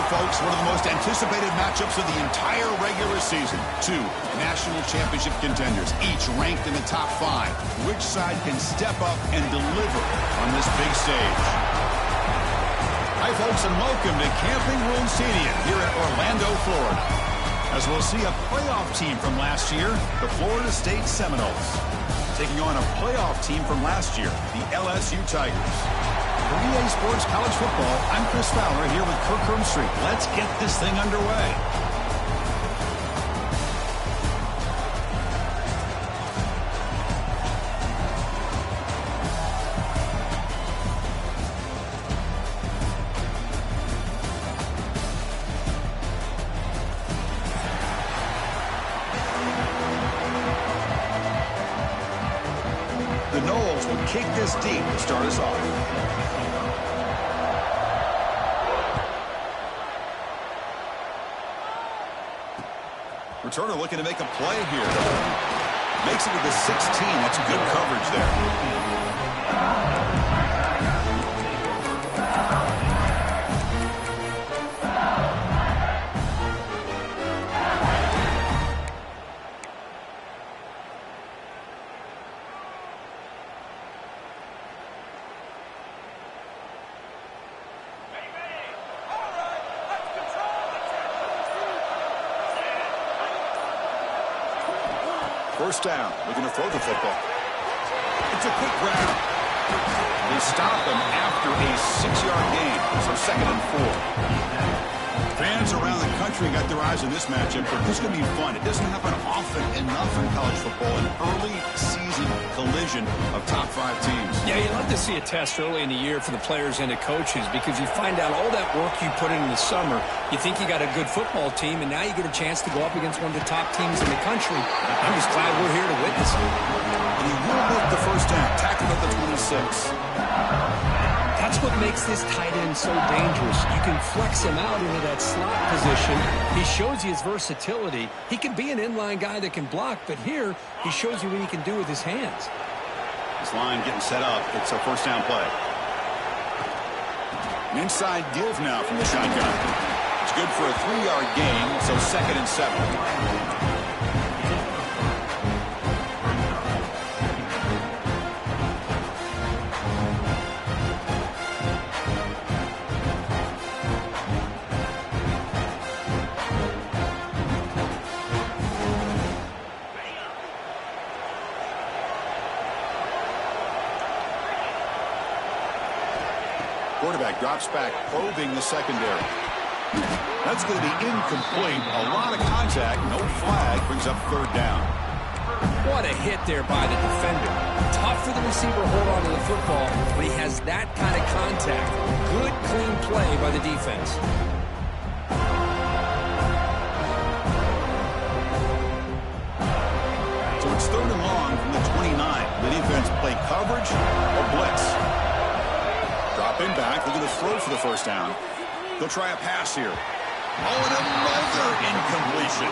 folks, one of the most anticipated matchups of the entire regular season. Two national championship contenders, each ranked in the top 5. Which side can step up and deliver on this big stage? Hi, folks, and welcome to Camping Room Stadium here in Orlando, Florida, as we'll see a playoff team from last year, the Florida State Seminoles, taking on a playoff team from last year, the LSU Tigers. For EA Sports College Football, I'm Chris Fowler here with Kirk Hermstreet. Let's get this thing underway. The Noles will kick this deep to start us off. Returner looking to make a play here. Makes it to the 16. That's good coverage there. First down, looking to throw the football. It's a quick grab. They stop him after a 6-yard gain, so 2nd and 4. Fans around the country got their eyes on this matchup, but this is going to be fun. It doesn't happen often enough in college football, an early season collision of top 5 teams. Yeah, you love to see a test early in the year for the players and the coaches because you find out all that work you put in the summer. You think you got a good football team, and now you get a chance to go up against one of the top teams in the country. I'm just glad we're here to witness it. And he will make the first down, tackled at the 26. That's what makes this tight end so dangerous. You can flex him out into that slot position. He shows you his versatility. He can be an inline guy that can block, but here he shows you what he can do with his hands. This line getting set up. It's a first down play. An inside give now from the shotgun. It's good for a 3-yard gain, so 2nd and 7. Quarterback drops back, probing the secondary. That's going to be incomplete. A lot of contact, no flag, brings up 3rd down. What a hit there by the defender. Tough for the receiver to hold on to the football when he has that kind of contact. Good, clean play by the defense. So it's 3rd and long from the 29. The defense play coverage or blitz. Dropping back, looking to throw for the first down. They'll try a pass here. Oh, and another incompletion.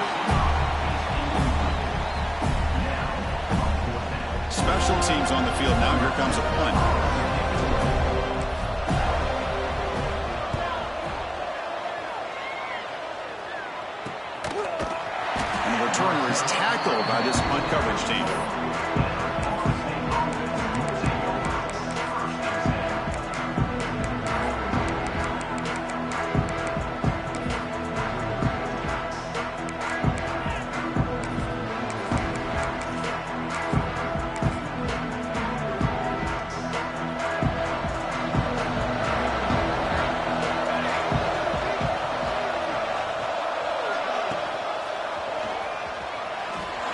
Special teams on the field. Now here comes a punt. And the returner is tackled by this punt coverage team.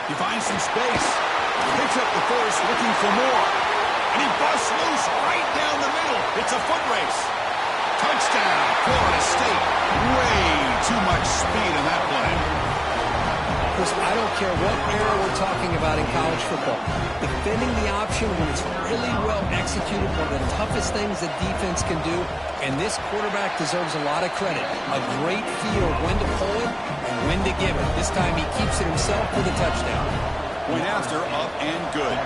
He finds some space. Picks up the force, looking for more. And he busts loose right down the middle. It's a foot race. Touchdown, Florida State. Way too much speed in that play. Chris, I don't care what era we're talking about in college football. Defending the option when it's really well executed, one of the toughest things that defense can do. And this quarterback deserves a lot of credit. A great feel of when to pull it and when to give it. This time he keeps it himself for the touchdown. Point after, up and good.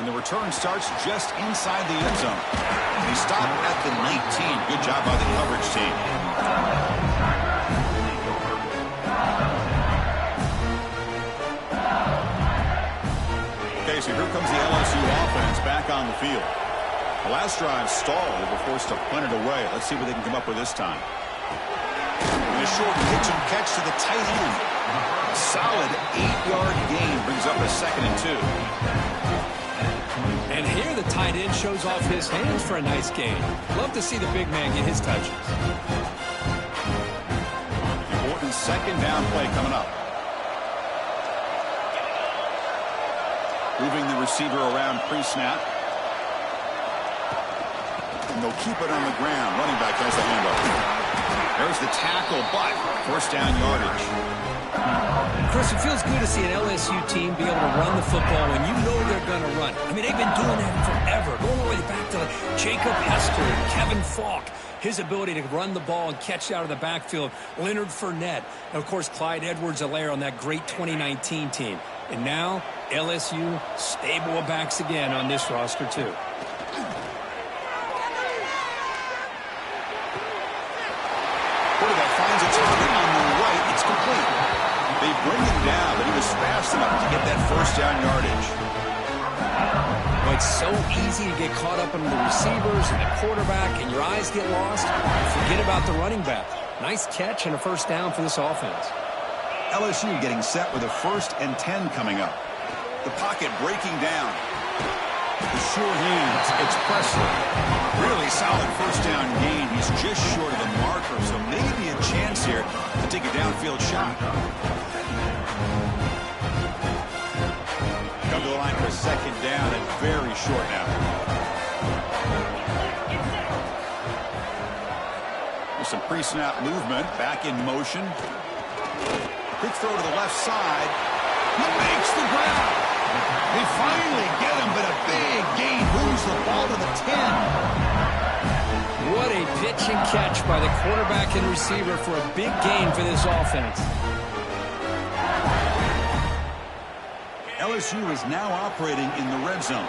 And the return starts just inside the end zone. They stop at the 19. Good job by the coverage team. Okay, so here comes the LSU offense back on the field. The last drive stalled. They were forced to punt it away. Let's see what they can come up with this time. And a short pitch and catch to the tight end. A solid 8-yard gain brings up a 2nd and 2. And here the tight end shows off his hands for a nice gain. Love to see the big man get his touches. Important 2nd down play coming up. Moving the receiver around pre-snap. And they'll keep it on the ground. Running back has the handoff. There's the tackle, but first down yardage. Chris, it feels good to see an LSU team be able to run the football when you know they're going to run. I mean, they've been doing that forever. Going all the way back to like Jacob Hester and Kevin Falk. His ability to run the ball and catch out of the backfield. Leonard Fournette. And, of course, Clyde Edwards-Helaire on that great 2019 team. And now, LSU stable of backs again on this roster, too. Quarterback finds a target on the right. It's complete. They bring him down, but he was fast enough to get that first down yardage. Well, it's so easy to get caught up in the receivers and the quarterback, and your eyes get lost. Forget about the running back. Nice catch and a first down for this offense. LSU getting set with a 1st and 10 coming up. The pocket breaking down. The sure hands. It's Presley. Really solid first down gain. He's just short of the marker, so maybe a chance here to take a downfield shot. Come to the line for a 2nd down and very short now. There's some pre-snap movement. Back in motion. Quick throw to the left side. He makes the grab. They finally get him, but a big gain moves the ball to the 10. What a pitch and catch by the quarterback and receiver for a big gain for this offense. LSU is now operating in the red zone.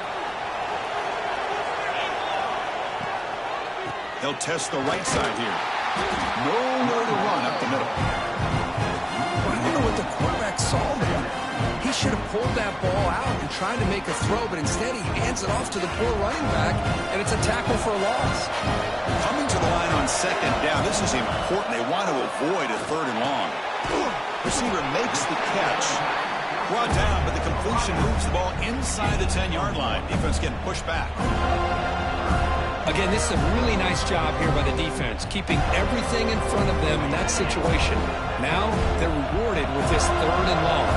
They'll test the right side here. Nowhere to run up the middle. I don't know what the quarterback saw there. He should have pulled that ball out and tried to make a throw, but instead he hands it off to the poor running back, and it's a tackle for a loss. Coming to the line on 2nd down. This is important. They want to avoid a 3rd and long. Receiver makes the catch. Brought down, but the completion moves the ball inside the 10-yard line. Defense getting pushed back. Again, this is a really nice job here by the defense, keeping everything in front of them in that situation. Now they're rewarded with this 3rd and long.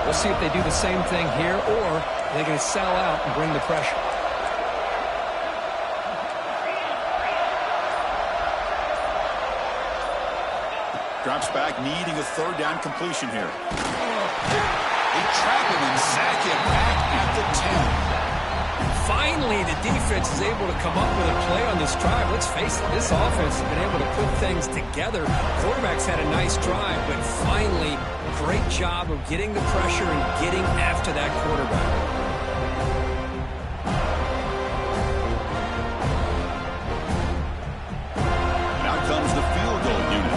We'll see if they do the same thing here, or they're going to sell out and bring the pressure. Drops back, needing a 3rd down completion here. They trap him and sack him back at the 10. Finally, the defense is able to come up with a play on this drive. Let's face it, this offense has been able to put things together. Quarterback's had a nice drive, but finally, great job of getting the pressure and getting after that quarterback. Now comes the field goal unit.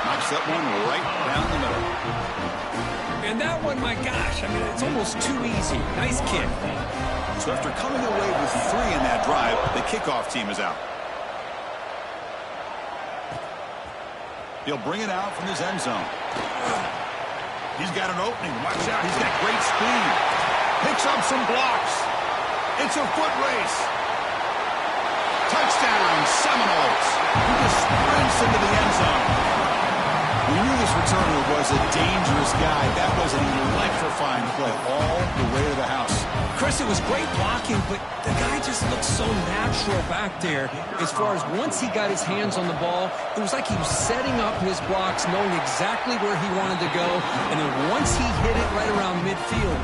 Knocks that one right down the middle. And that one, my gosh, I mean, it's almost too easy. Nice kick. So after coming away with 3 in that drive, the kickoff team is out. He'll bring it out from his end zone. He's got an opening. Watch out. He's got great speed. Picks up some blocks. It's a foot race. Touchdown, Seminoles. He just sprints into the end zone. We knew this returner was a dangerous guy. That was an electrifying play all the way to the house. Chris, it was great blocking, but the guy just looked so natural back there. As far as once he got his hands on the ball, it was like he was setting up his blocks, knowing exactly where he wanted to go. And then once he hit it right around midfield,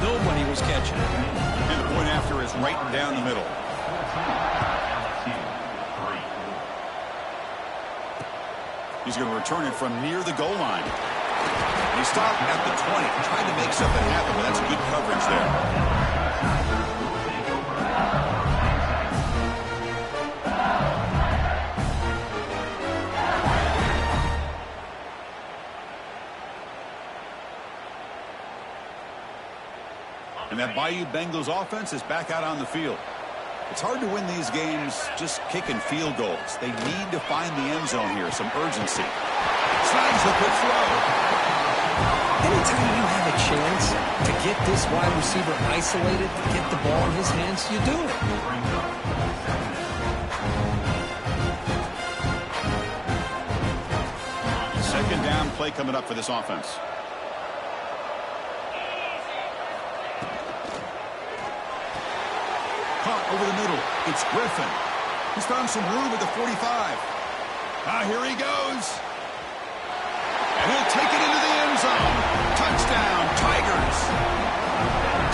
nobody was catching it. And the point after is right down the middle. He's going to return it from near the goal line. He stopped at the 20, trying to make something happen, but that's good coverage there. And that Bayou Bengals offense is back out on the field. It's hard to win these games just kicking field goals. They need to find the end zone here, some urgency. Snags the quick throw. Anytime you have a chance to get this wide receiver isolated, to get the ball in his hands, you do it. Second down play coming up for this offense. Over the middle, it's Griffin. He's found some room at the 45. Here he goes. And he'll take it into the end zone. Touchdown, Tigers.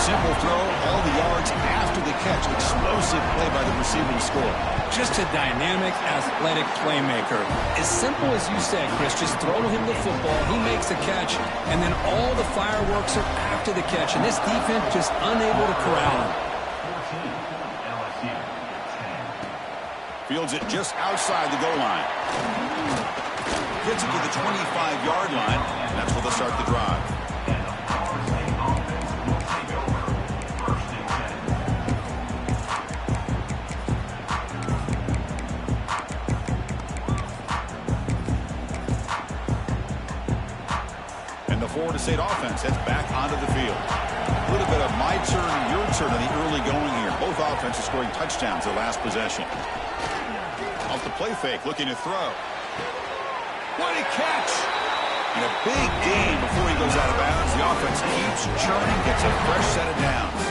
Simple throw, all the yards after the catch. Explosive play by the receiver to score. Just a dynamic, athletic playmaker. As simple as you said, Chris, just throw him the football, he makes the catch, and then all the fireworks are after the catch. And this defense just unable to corral him. Fields it just outside the goal line. Gets it to the 25-yard line. And that's where they'll start the drive. And the Florida State offense heads back onto the field. A little bit of my turn, your turn in the early going here. Both offenses scoring touchdowns their last possession. Off the play fake, looking to throw. What a catch! And a big gain before he goes out of bounds. The offense keeps churning, gets a fresh set of downs.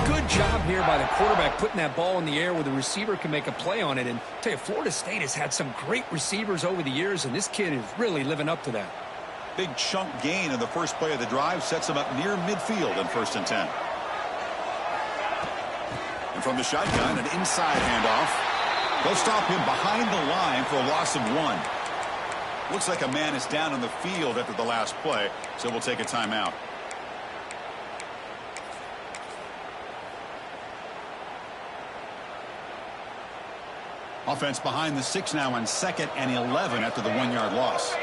Good job here by the quarterback putting that ball in the air where the receiver can make a play on it. And I'll tell you, Florida State has had some great receivers over the years, and this kid is really living up to that. Big chunk gain in the first play of the drive sets him up near midfield in 1st and 10. And from the shotgun, an inside handoff. They'll stop him behind the line for a loss of 1. Looks like a man is down on the field after the last play, so we'll take a timeout. Offense behind the 6 now on 2nd and 11 after the 1-yard loss.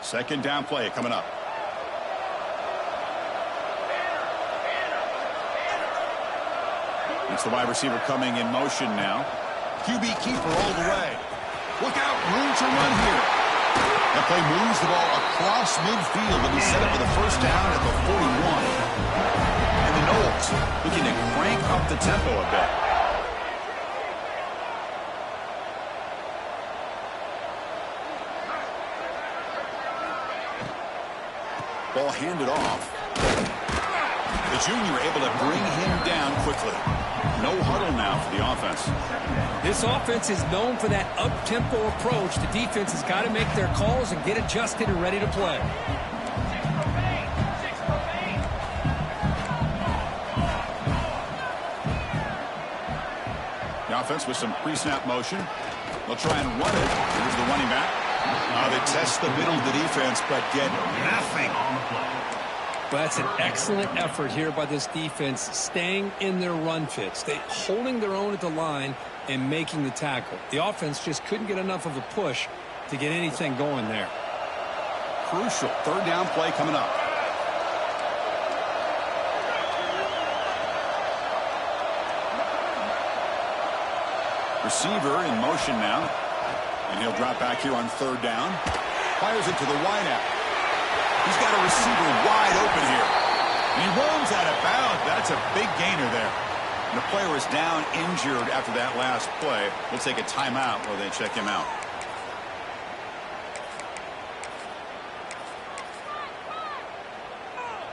Second down play coming up. It's the wide receiver coming in motion now. QB keeper all the way. Look out, room to run here. That play moves the ball across midfield and he's set up for the first down at the 41. And the Knowles looking to crank up the tempo a bit. Ball handed off. The junior able to bring him down quickly. No huddle now for the offense. This offense is known for that up-tempo approach. The defense has got to make their calls and get adjusted and ready to play. The offense with some pre-snap motion. They'll try and run it. Here's the running back. They test the middle of the defense, but get nothing. But that's an excellent effort here by this defense, staying in their run fits. They holding their own at the line and making the tackle. The offense just couldn't get enough of a push to get anything going there. Crucial third down play coming up. Receiver in motion now. And he'll drop back here on third down. Fires it to the wideout. He's got a receiver wide open here. And he roams out of bounds. That's a big gainer there. And the player is down injured after that last play. We'll take a timeout while they check him out.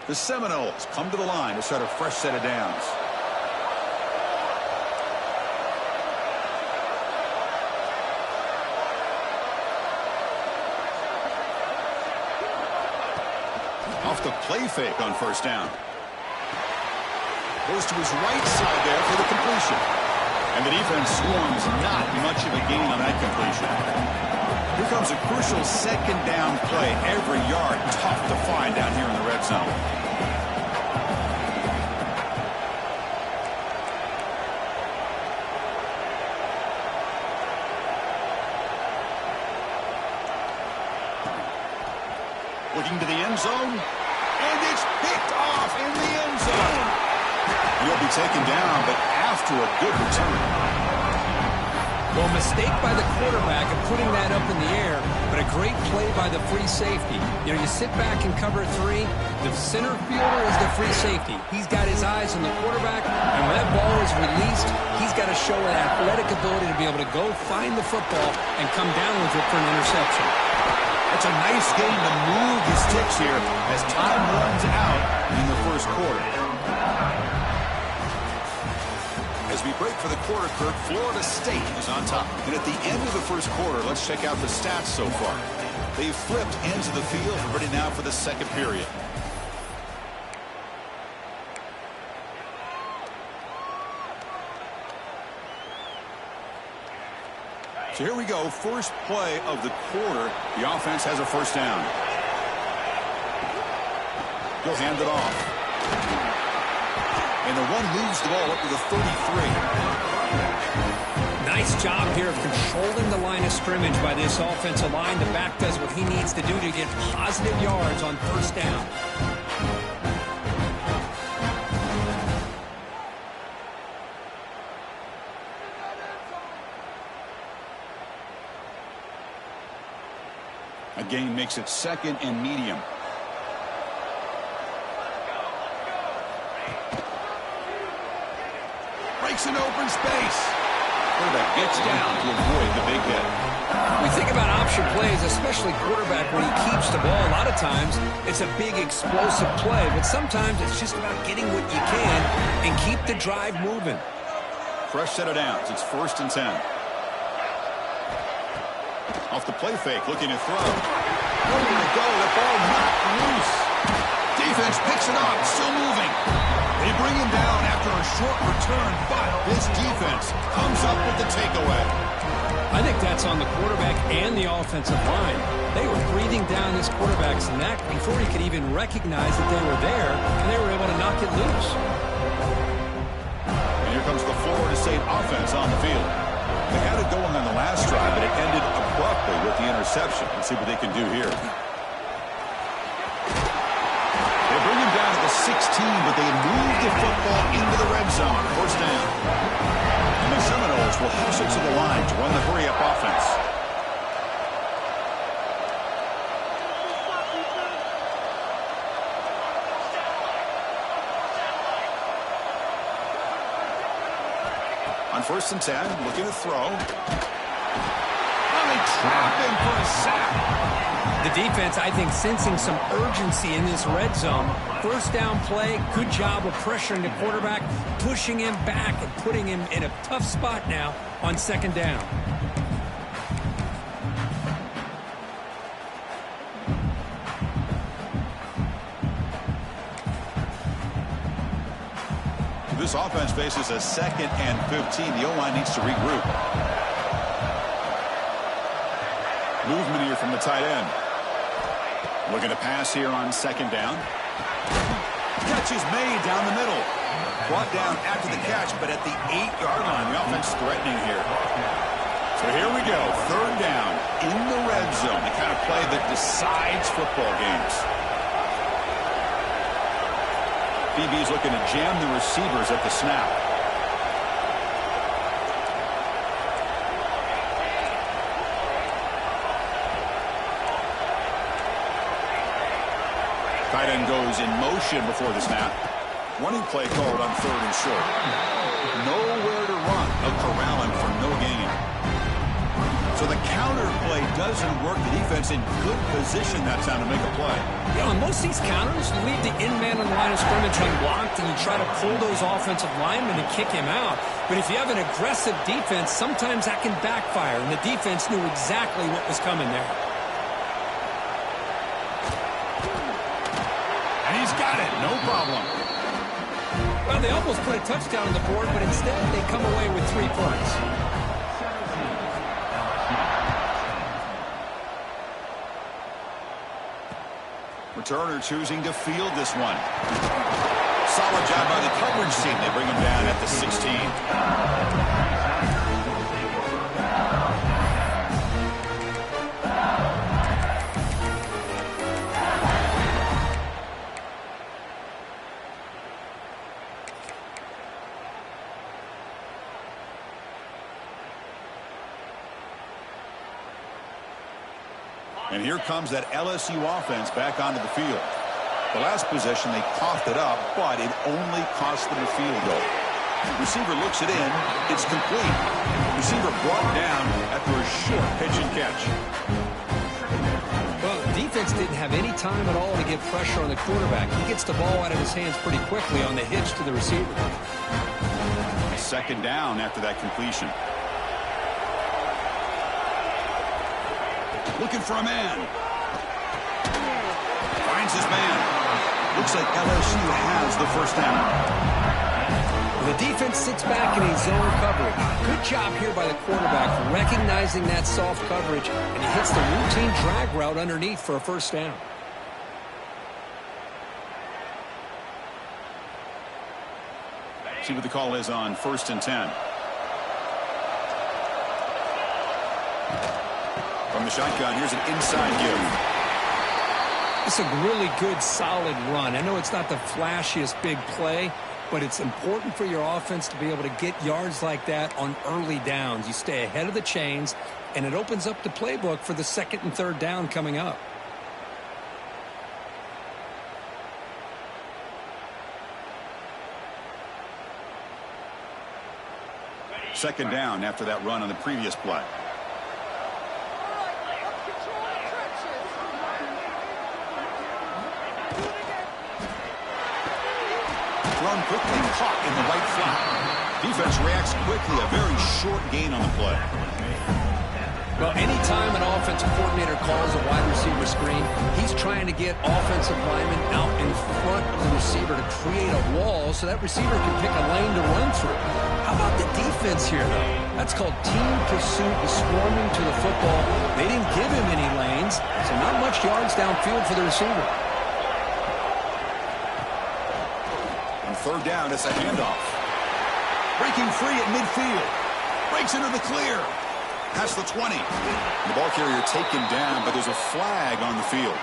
The Seminoles come to the line to start a fresh set of downs. the play fake on first down. Goes to his right side there for the completion. And the defense swarms not much of a gain on that completion. Here comes a crucial second down play. Every yard tough to find down here in the red zone. Looking to the end zone. And it's picked off in the end zone. He'll be taken down, but after a good return. Well, mistake by the quarterback of putting that up in the air, but a great play by the free safety. You know, you sit back and cover three. The center fielder is the free safety. He's got his eyes on the quarterback, and when that ball is released, he's got to show an athletic ability to be able to go find the football and come down with it for an interception. That's a nice game to move the sticks here as time runs out in the first quarter. As we break for the quarter, Kirk, Florida State is on top. And at the end of the first quarter, let's check out the stats so far. They've flipped ends of the field, ready now for the second period. So here we go, first play of the quarter. The offense has a first down. He'll hand it off. And the one moves the ball up to the 33. Nice job here of controlling the line of scrimmage by this offensive line. The back does what he needs to do to get positive yards on first down. A gain makes it second and medium. Breaks an open space. Quarterback gets down to avoid the big hit. We think about option plays, especially quarterback, when he keeps the ball. A lot of times, it's a big explosive play, but sometimes it's just about getting what you can and keep the drive moving. Fresh set of downs. It's 1st and 10. Off the play fake, looking to throw. Looking to go, the ball knocked loose. Defense picks it up, still moving. They bring him down after a short return, but this defense comes up with the takeaway. I think that's on the quarterback and the offensive line. They were breathing down this quarterback's neck before he could even recognize that they were there, and they were able to knock it loose. And here comes the Florida State offense on the field. They had it going on the last drive, but it ended abruptly with the interception. Let's see what they can do here. They bring him down to the 16, but they move the football into the red zone. First down. And the Seminoles will hustle to the line to run the hurry-up offense. On 1st and 10, looking to throw. They trap him for a sack. The defense, I think, sensing some urgency in this red zone. First down play, good job of pressuring the quarterback, pushing him back and putting him in a tough spot now on second down. This offense faces a 2nd and 15. The O-line needs to regroup. Movement here from the tight end. Looking to pass here on second down. Catch is made down the middle. Brought down after the catch, but at the 8-yard line, the offense threatening here. So here we go. 3rd down in the red zone. The kind of play that decides football games. BB's looking to jam the receivers at the snap. Tight end goes in motion before the snap. Running play called on 3rd and short. Nowhere to run. They'll corral him for no gain. So the counter play doesn't work. The defense in good position that time to make a play. You know, in most of these counters, you leave the in man on the line of scrimmage unblocked and you try to pull those offensive linemen and kick him out. But if you have an aggressive defense, sometimes that can backfire, and the defense knew exactly what was coming there. problem. Well, they almost put a touchdown on the board, but instead they come away with 3 points. Returner choosing to field this one. Solid job by the coverage team. They bring him down at the 16. And here comes that LSU offense back onto the field. The last possession, they coughed it up, but it only cost them a field goal. Receiver looks it in. It's complete. Receiver brought down after a short pitch and catch. Well, defense didn't have any time at all to get pressure on the quarterback. He gets the ball out of his hands pretty quickly on the hitch to the receiver. Second down after that completion. Looking for a man. Finds his man. Looks like LSU has the first down. The defense sits back in a zone coverage. Good job here by the quarterback recognizing that soft coverage, and he hits the routine drag route underneath for a first down. See what the call is on 1st and 10. From the shotgun, here's an inside give. It's a really good, solid run. I know it's not the flashiest big play, but it's important for your offense to be able to get yards like that on early downs. You stay ahead of the chains, and it opens up the playbook for the 2nd and 3rd down coming up. Second down after that run on the previous play. Thrown quickly, caught in the right flat. Defense reacts quickly, a very short gain on the play. Well, anytime an offensive coordinator calls a wide receiver screen, he's trying to get offensive linemen out in front of the receiver to create a wall so that receiver can pick a lane to run through. How about the defense here, though? That's called team pursuit and swarming to the football. They didn't give him any lanes, so not much yards downfield for the receiver. Third down, it's a handoff. Breaking free at midfield. Breaks into the clear. Past the 20. The ball carrier taken down, but there's a flag on the field.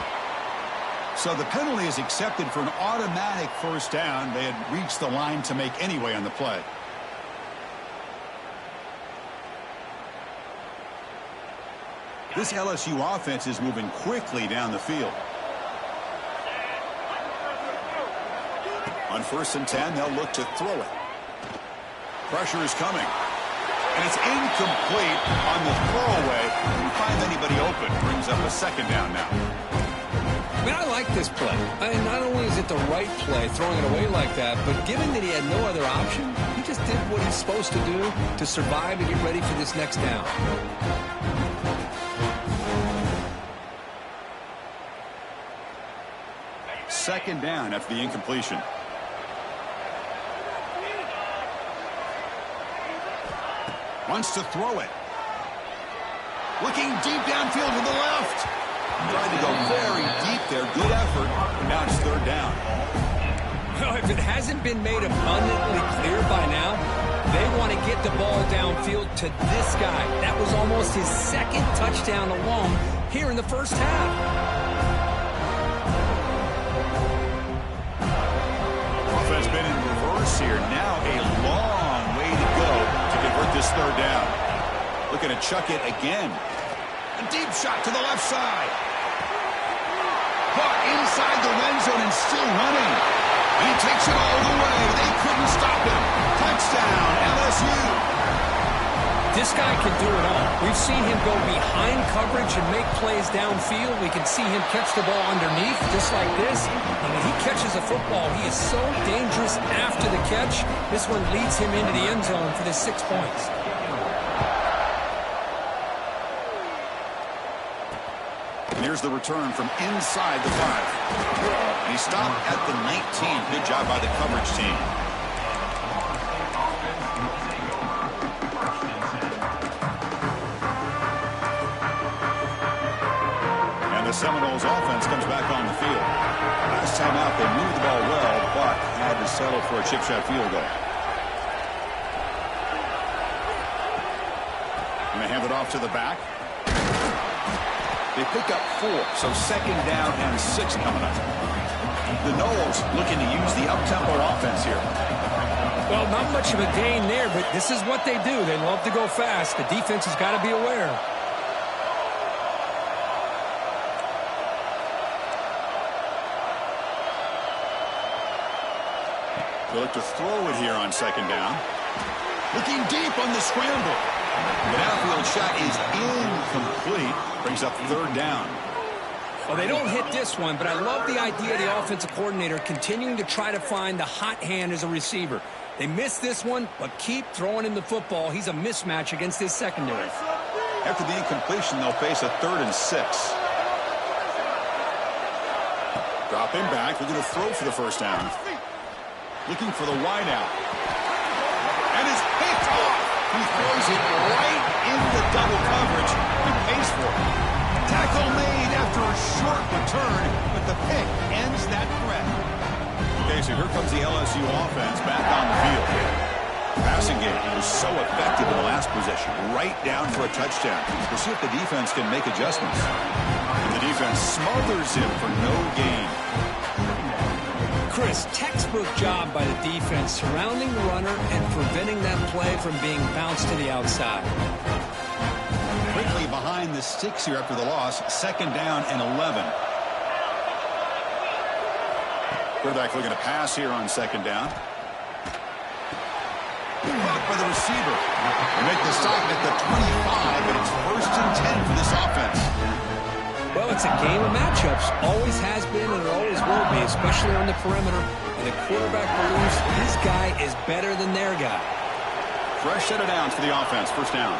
So the penalty is accepted for an automatic first down. They had reached the line to make anyway on the play. This LSU offense is moving quickly down the field. On 1st and 10, they'll look to throw it. Pressure is coming. And it's incomplete on the throwaway. Didn't find anybody open. Brings up a 2nd down now. I mean, I like this play. Not only is it the right play, throwing it away like that, but given that he had no other option, he just did what he's supposed to do to survive and get ready for this next down. Second down after the incompletion. Wants to throw it. Looking deep downfield to the left. Tried to go very deep there. Good effort. Now it's 3rd down. Well, if it hasn't been made abundantly clear by now, they want to get the ball downfield to this guy. That was almost his 2nd touchdown alone here in the first half. Offense been in reverse here. Now a long way to go to convert this 3rd down. Looking to chuck it again. A deep shot to the left side. Caught inside the red zone and still running. And he takes it all the way. They couldn't stop him. Touchdown, LSU. This guy can do it all. We've seen him go behind coverage and make plays downfield. We can see him catch the ball underneath just like this. And when he catches a football, he is so dangerous after the catch. This one leads him into the end zone for the 6 points. Here's the return from inside the 5. He stopped at the 19. Good job by the coverage team. And the Seminoles offense comes back on the field. Last time out, they moved the ball well, but had to settle for a chip shot field goal. And they hand it off to the back. They pick up 4, so second down and 6 coming up. The Noles looking to use the up-tempo offense here. Well, not much of a gain there, but this is what they do. They love to go fast. The defense has got to be aware. They look to throw it here on second down. Looking deep on the scramble. The downfield shot is incomplete. Brings up third down. Well, they don't hit this one, but I love the idea of the offensive coordinator continuing to try to find the hot hand as a receiver. They missed this one, but keep throwing him the football. He's a mismatch against his secondary. After the incompletion, they'll face a 3rd and 6. Drop him back. Looking to throw for the first down. Looking for the wide out. And it's picked off. He throws it right into double coverage. He pays for it. Tackle made after a short return, but the pick ends that threat. Okay, so here comes the LSU offense back on the field. Passing game was so effective in the last possession, right down for a touchdown. We'll see if the defense can make adjustments. And the defense smothers him for no gain. Chris, textbook job by the defense surrounding the runner and preventing that play from being bounced to the outside. Quickly behind the sticks here after the loss. Second down and 11. Quarterback looking to pass here on second down. Blocked by the receiver. They make the stop at the 25, and it's 1st and 10 for this offense. Well, it's a game of matchups. Always has been and it always will be, especially on the perimeter. And the quarterback believes his guy is better than their guy. Fresh set of downs for the offense. First down.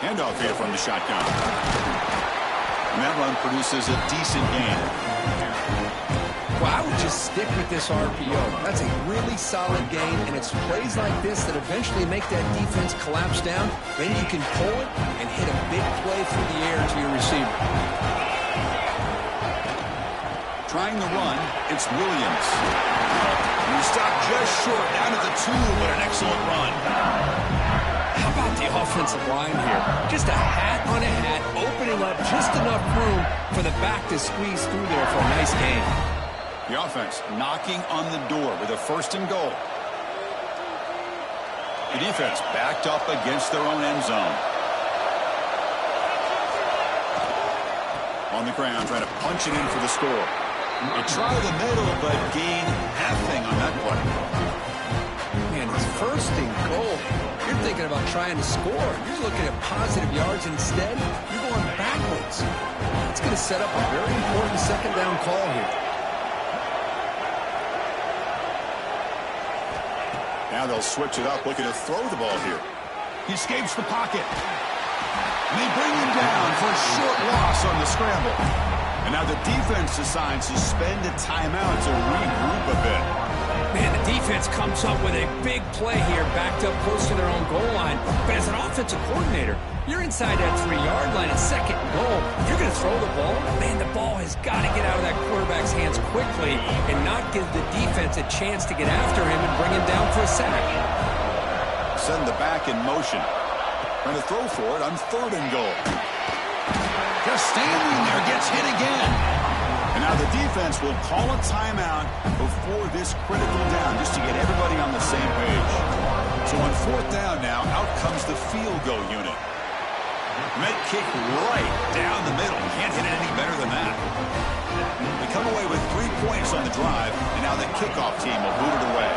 Handoff here from the shotgun. And that run produces a decent gain. Well, I would just stick with this RPO. That's a really solid game, and it's plays like this that eventually make that defense collapse down. Then you can pull it and hit a big play through the air to your receiver. Trying the run, it's Williams. You stop just short, down at the 2, but an excellent run. How about the offensive line here? Just a hat on a hat, opening up just enough room for the back to squeeze through there for a nice gain. The offense knocking on the door with a 1st and goal. The defense backed up against their own end zone. On the ground, trying to punch it in for the score. They try the middle, but gain nothing on that play. Man, it's 1st and goal. You're thinking about trying to score. You're looking at positive yards, and instead, you're going backwards. It's going to set up a very important second down call here. Now they'll switch it up, looking to throw the ball here. He escapes the pocket. And they bring him down for a short loss on the scramble. And now the defense decides to spend a timeout to regroup a bit. Man, the defense comes up with a big play here, backed up close to their own goal line. But as an offensive coordinator, you're inside that 3-yard line at second and goal. If you're going to throw the ball, man, the ball has got to get out of that quarterback's hands quickly and not give the defense a chance to get after him and bring him down for a sack. Send the back in motion. Trying to throw for it on 3rd and goal. Just standing there, gets hit again. And now the defense will call a timeout before this critical down just to get everybody on the same page. So on 4th down now, out comes the field goal unit. Met kick right down the middle. Can't hit it any better than that. They come away with 3 points on the drive, and now the kickoff team will boot it away.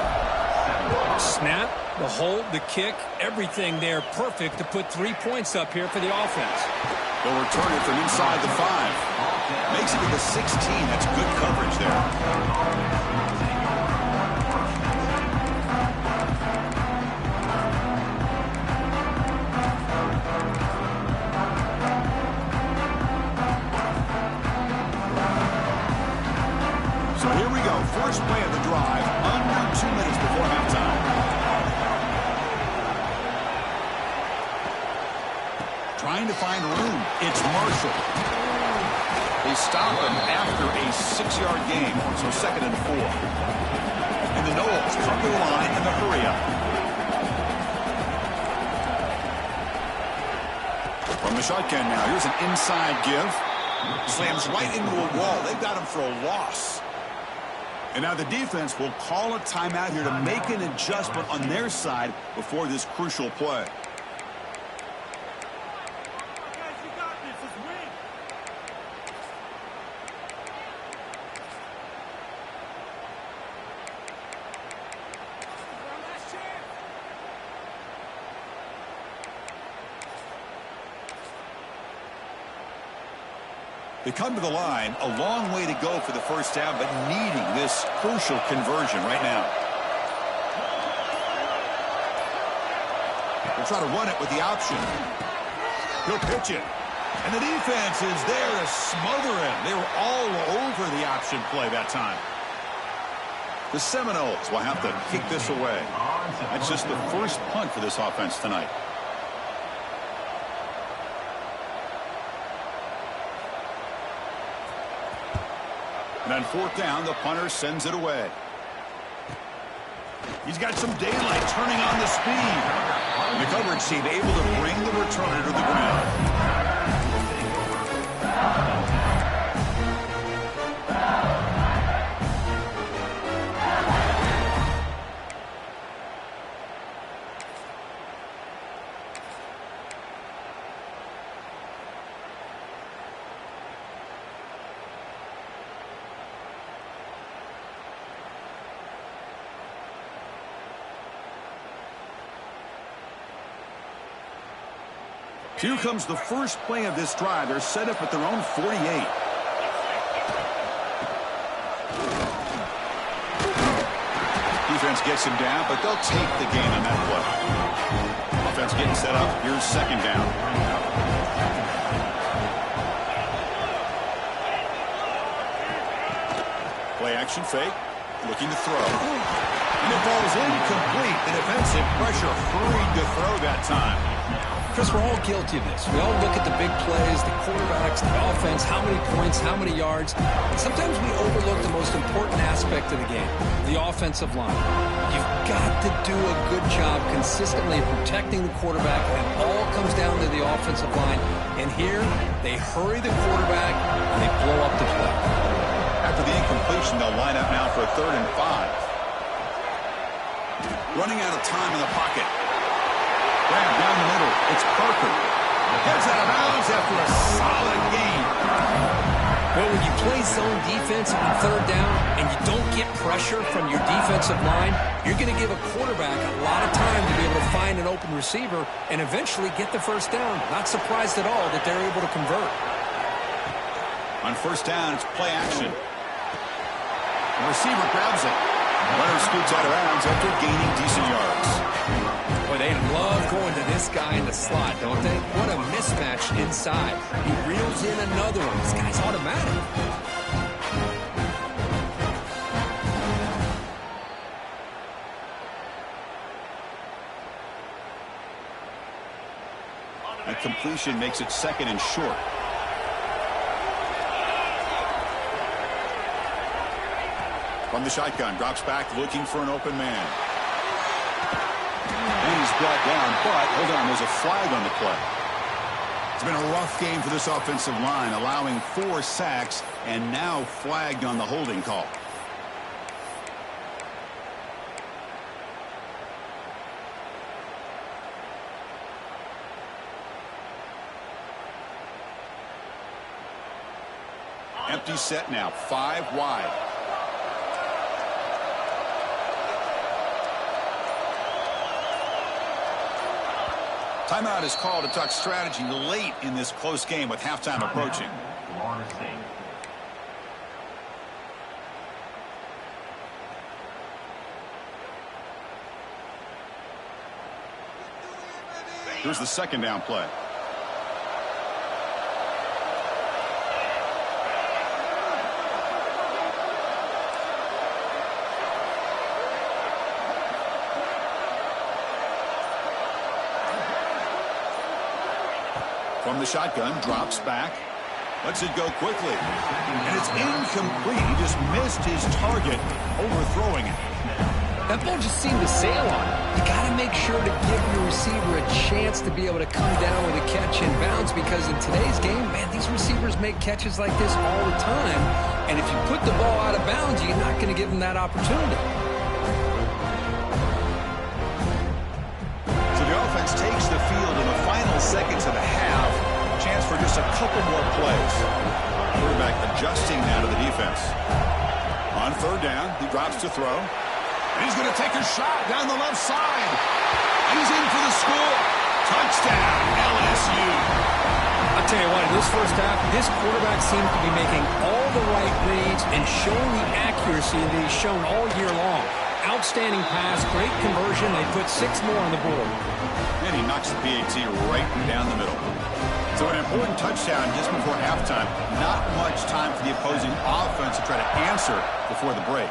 Snap, the hold, the kick, everything there perfect to put 3 points up here for the offense. They'll return it from inside the 5. Makes it to the 16. That's good coverage there. to find room. It's Marshall. They stop him after a 6-yard gain, so 2nd and 4. And the Noles come to the line in the hurry-up. From the shotgun now, here's an inside give. Slams right into a wall. They've got him for a loss. And now the defense will call a timeout here to make an adjustment on their side before this crucial play. They come to the line, a long way to go for the first down, but needing this crucial conversion right now. They'll try to run it with the option. He'll pitch it. And the defense is there to smother him. They were all over the option play that time. The Seminoles will have to kick this away. That's just the first punt for this offense tonight. And on 4th down, the punter sends it away. He's got some daylight turning on the speed. And the coverage team able to bring the returner to the ground. Here comes the first play of this drive. They're set up at their own 48. Defense gets him down, but they'll take the gain on that play. Offense getting set up. Here's 2nd down. Play action fake. Looking to throw. And it falls incomplete. The defensive pressure hurried to throw that time. Chris, we're all guilty of this. We all look at the big plays, the quarterbacks, the offense, how many points, how many yards. Sometimes we overlook the most important aspect of the game, the offensive line. You've got to do a good job consistently protecting the quarterback, and it all comes down to the offensive line. And here, they hurry the quarterback, and they blow up the play. After the incompletion, they'll line up now for a 3rd and 5. Running out of time in the pocket. Grab down the middle. It's Parker. Gets out of bounds after a solid gain. Well, when you play zone defense on 3rd down and you don't get pressure from your defensive line, you're going to give a quarterback a lot of time to be able to find an open receiver and eventually get the first down. Not surprised at all that they're able to convert. On 1st down, it's play action. The receiver grabs it. Runner scoots out of bounds after gaining decent yards. Boy, they love going to this guy in the slot, don't they? What a mismatch inside. He reels in another one. This guy's automatic. A completion makes it 2nd and short. From the shotgun, drops back looking for an open man. And he's brought down, but hold on, there's a flag on the play. It's been a rough game for this offensive line, allowing 4 sacks and now flagged on the holding call. Empty set now, 5 wide. Timeout is called to talk strategy late in this close game with halftime approaching. Here's the 2nd down play. From the shotgun, drops back. Lets it go quickly. And it's incomplete. He just missed his target, overthrowing it. That ball just seemed to sail on him. You got to make sure to give your receiver a chance to be able to come down with a catch in bounds, because in today's game, man, these receivers make catches like this all the time. And if you put the ball out of bounds, you're not going to give them that opportunity. So the offense takes the field in the final seconds of the half. Chance for just a couple more plays. Quarterback adjusting now to the defense. On third down, he drops to throw. And he's going to take a shot down the left side. He's in for the score. Touchdown, LSU. I'll tell you what, in this first half, this quarterback seemed to be making all the right reads and showing the accuracy that he's shown all year long. Outstanding pass, great conversion. They put 6 more on the board. And he knocks the PAT right down the middle. So an important touchdown just before halftime. Not much time for the opposing offense to try to answer before the break.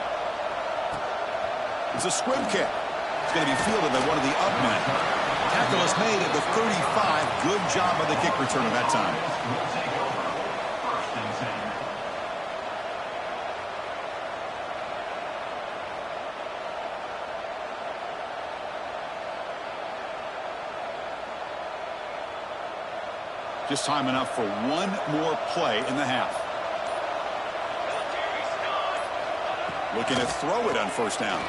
It's a squib kick. It's going to be fielded by one of the up men. Tackle is made at the 35. Good job by the kick returner that time. Just time enough for one more play in the half. Looking to throw it on first down.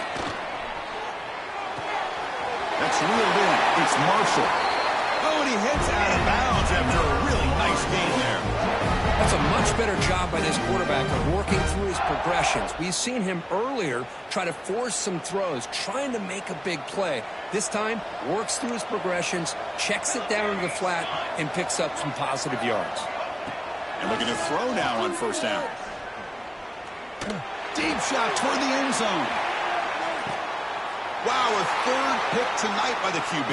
That's reeled in. It's Marshall. Oh, and he heads out of bounds after a really nice game there. That's a much better job by this quarterback of working through his progressions. We've seen him earlier try to force some throws, trying to make a big play. This time, works through his progressions, checks it down to the flat, and picks up some positive yards. And looking to throw now on first down. Deep shot toward the end zone. Wow, a third pick tonight by the QB.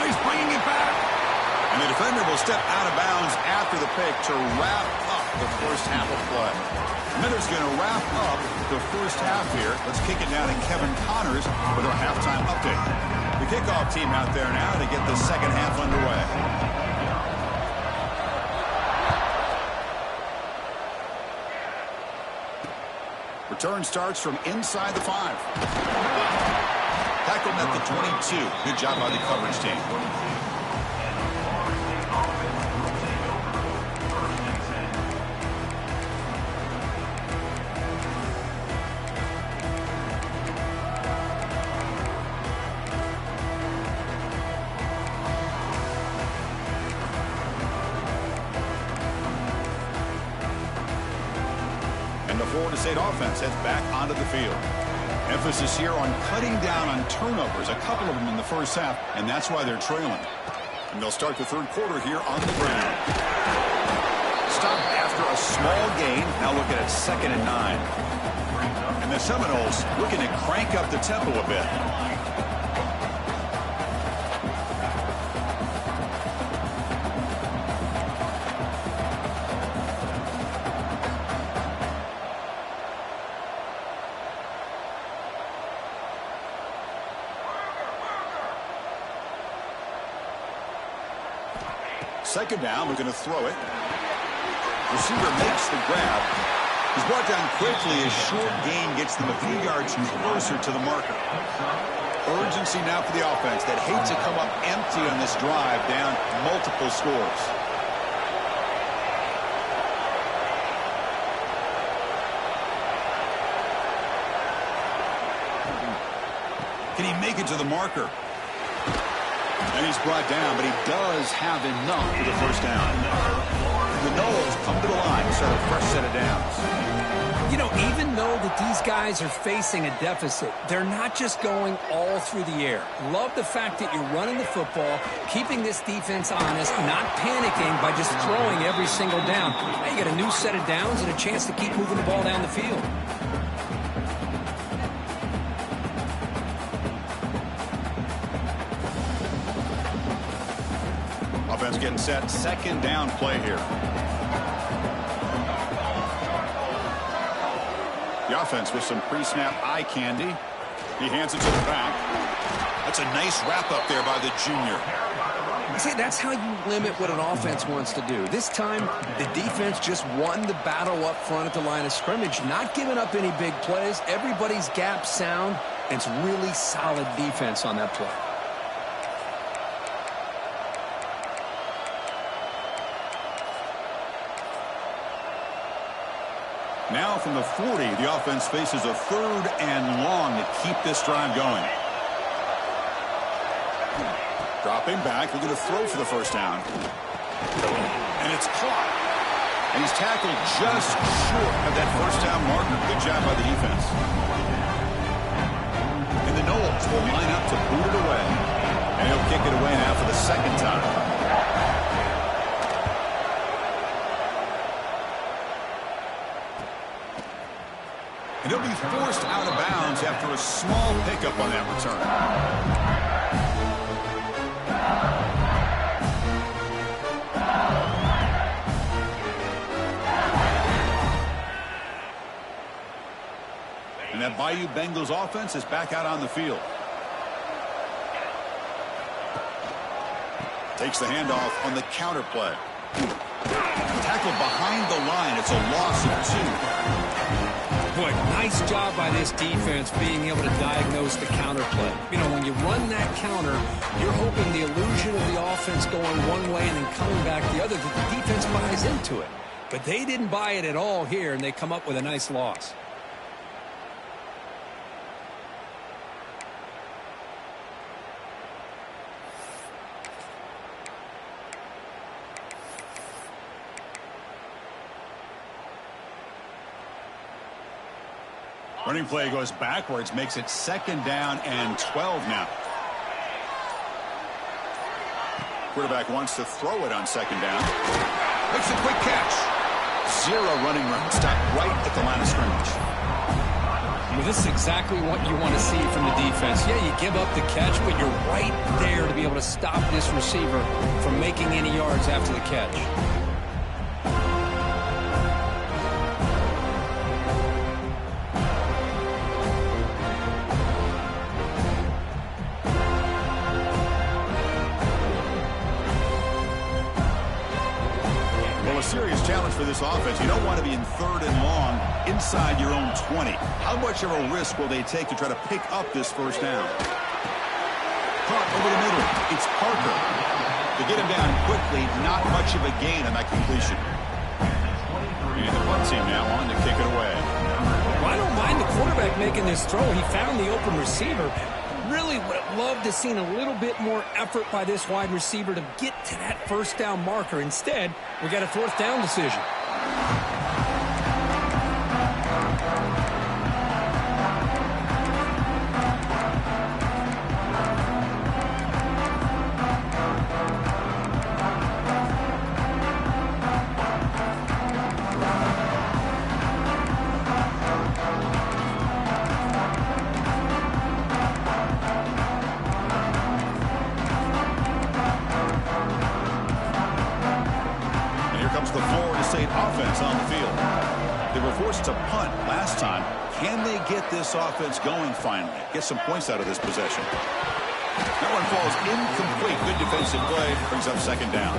He's bringing it back. And the defender will step out of bounds after the pick to wrap up the first half of play. Miller's going to wrap up the first half here. Let's kick it down to Kevin Connors with our halftime update. The kickoff team out there now to get the second half underway. Return starts from inside the 5. Tackled at the 22. Good job by the coverage team. Florida State offense heads back onto the field. Emphasis here on cutting down on turnovers, a couple of them in the first half, and that's why they're trailing. And they'll start the third quarter here on the ground. Stopped after a small gain, now looking at 2nd and 9. And the Seminoles looking to crank up the tempo a bit. Second down, we're going to throw it. Receiver makes the grab. He's brought down quickly as short gain gets them a few yards closer to the marker. Urgency now for the offense that hate to come up empty on this drive, down multiple scores. Can he make it to the marker? And he's brought down, but he does have enough for the first down. And the Noles come to the line to start a fresh set of downs. You know, even though that these guys are facing a deficit, they're not just going all through the air. Love the fact that you're running the football, keeping this defense honest, not panicking by just throwing every single down. Now you get a new set of downs and a chance to keep moving the ball down the field. Offense getting set. Second down play here. The offense with some pre-snap eye candy. He hands it to the back. That's a nice wrap up there by the junior. See, that's how you limit what an offense wants to do. This time, the defense just won the battle up front at the line of scrimmage, not giving up any big plays. Everybody's gap sound. It's really solid defense on that play. Now from the 40, the offense faces a 3rd and long to keep this drive going. Dropping back, looking to throw for the first down. And it's caught. And he's tackled just short of that first down marker. Good job by the defense. And the Knowles will line up to boot it away. And he'll kick it away now for the 2nd time. And he'll be forced out of bounds after a small pickup on that return. And that Bayou Bengals offense is back out on the field. Takes the handoff on the counter play. Tackled behind the line. It's a loss of 2. Boy, nice job by this defense being able to diagnose the counter play. You know, when you run that counter, you're hoping the illusion of the offense going one way and then coming back the other, that the defense buys into it. But they didn't buy it at all here, and they come up with a nice loss. Running play goes backwards, makes it 2nd down and 12 now. Quarterback wants to throw it on 2nd down. Makes a quick catch. 0 running room. Stop right at the line of scrimmage. Well, this is exactly what you want to see from the defense. Yeah, you give up the catch, but you're right there to be able to stop this receiver from making any yards after the catch. Serious challenge for this offense. You don't want to be in 3rd and long inside your own 20. How much of a risk will they take to try to pick up this first down? Caught over the middle. It's Parker. To get him down quickly, not much of a gain on that completion. And the punt team now on to kick it away. Well, I don't mind the quarterback making this throw. He found the open receiver. Really would have loved to seen a little bit more effort by this wide receiver to get to that first down marker. Instead, we got a 4th down decision. Offense on the field. They were forced to punt last time. Can they get this offense going finally? Get some points out of this possession. That one falls incomplete. Good defensive play. Brings up 2nd down.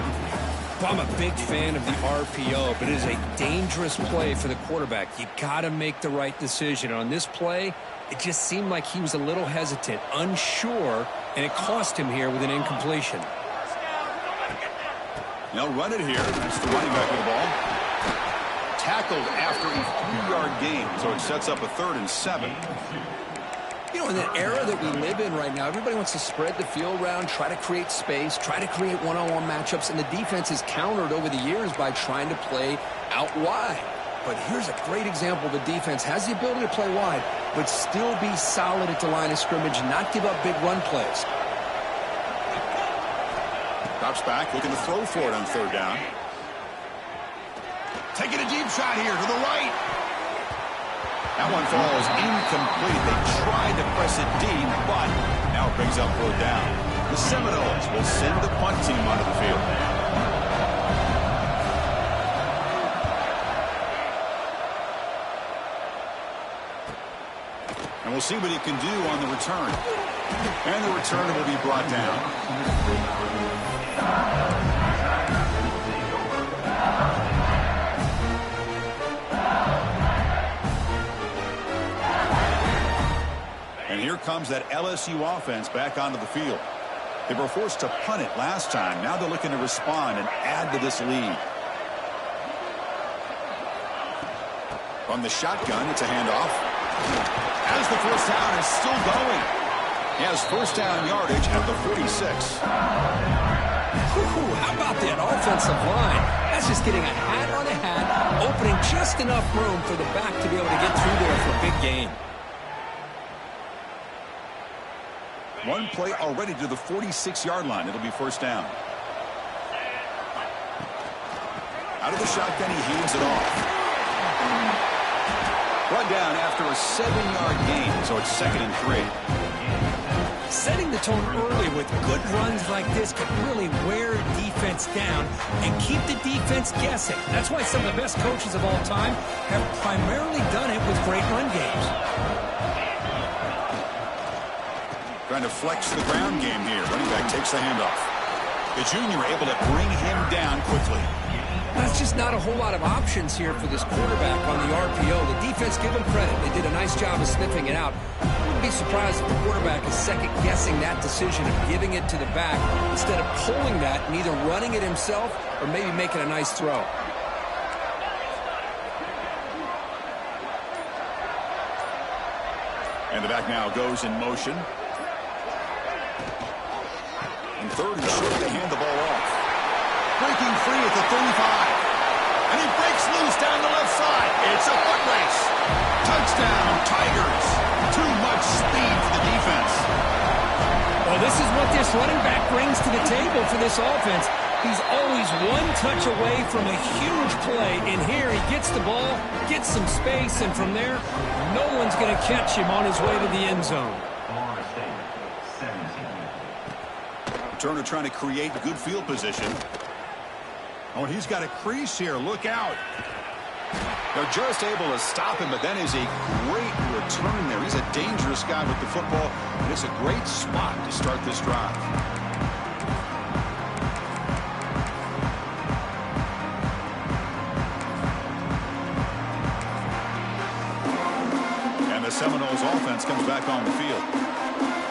Well, I'm a big fan of the RPO, but it is a dangerous play for the quarterback. You got to make the right decision. On this play, it just seemed like he was a little hesitant, unsure, and it cost him here with an incompletion. They'll run it here. It's the running back with the ball. Tackled after a 3-yard gain, so it sets up a 3rd and 7. You know, in the era that we live in right now, everybody wants to spread the field around, try to create space, try to create one-on-one matchups, and the defense is countered over the years by trying to play out wide. But here's a great example. The defense has the ability to play wide, but still be solid at the line of scrimmage and not give up big run plays. Drops back, looking to throw for it on 3rd down. Taking a deep shot here to the right. That one falls incomplete. They tried to press it deep, but now it brings up 4th down. The Seminoles will send the punt team onto the field. And we'll see what he can do on the return. And the returner will be brought down. And here comes that LSU offense back onto the field. They were forced to punt it last time. Now they're looking to respond and add to this lead. From the shotgun, it's a handoff. As the first down is still going. He has first down yardage at the 46. How about that offensive line? That's just getting a hat on a hat, opening just enough room for the back to be able to get through there for a big gain. One play already to the 46-yard line. It'll be first down. Out of the shotgun, he hands it off. Run down after a 7-yard gain, so it's 2nd and 3. Setting the tone early with good runs like this can really wear defense down and keep the defense guessing. That's why some of the best coaches of all time have primarily done it with great run games. Trying to flex the ground game here. Running back takes the handoff. The junior able to bring him down quickly. That's just not a whole lot of options here for this quarterback on the RPO. The defense, give them credit. They did a nice job of sniffing it out. I wouldn't be surprised if the quarterback is second-guessing that decision of giving it to the back instead of pulling that and either running it himself or maybe making a nice throw. And the back now goes in motion. And 3rd and short, they hand the ball off. Breaking free at the 35. And he breaks loose down the left side. It's a foot race. Touchdown, Tigers. Too much speed for the defense. Well, this is what this running back brings to the table for this offense. He's always one touch away from a huge play. And here he gets the ball, gets some space, and from there, no one's going to catch him on his way to the end zone. Turner trying to create good field position. Oh, he's got a crease here. Look out. They're just able to stop him, but that is a great return there. He's a dangerous guy with the football, and it's a great spot to start this drive. And the Seminoles offense comes back on the field.